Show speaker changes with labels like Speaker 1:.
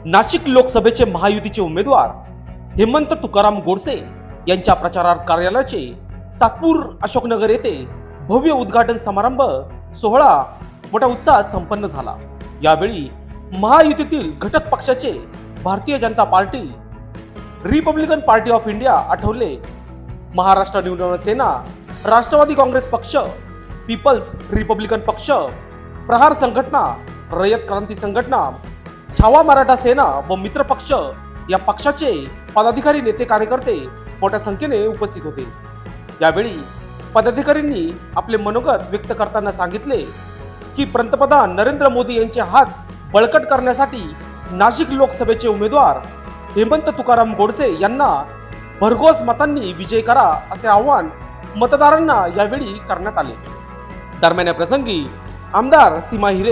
Speaker 1: नाशिक लोकसभेचे महायुतीचे उमेदवार हेमंत तुकाराम गोडसे यांच्या प्रचार कार्यालयाचे सातपूर अशोकनगर येथे भव्य उद्घाटन समारंभ सोहळा मोठ्या उत्साहात संपन्न झाला। यावेळी महायुतीतील घटक पक्षाचे Bharatiya Janata party, republican party of India Athawale, Maharashtra Navnirman Sena, Rashtrawadi Congress पक्ष, पीपल्स रिपब्लिकन पक्ष, प्रहार संघटना, रयत क्रांती संघटना, छावा मराठा सेना व मित्र पक्ष या पक्षाचे पदाधिकारी, नेते, कार्यकर्ते मोठ्या संख्येने उपस्थित होते। यावेळी पदाधिकाऱ्यांनी आपले मनोगत व्यक्त करताना सांगितले की पंतप्रधान नरेंद्र मोदी यांचे हात बळकट करण्यासाठी नाशिक लोकसभेचे उमेदवार हेमंत तुकाराम गोडसे यांना भरघोस मतांनी विजयी करा असे आवाहन मतदारांना यावेळी करण्यात आले। दरम्यान या प्रसंगी आमदार सीमा हिरे,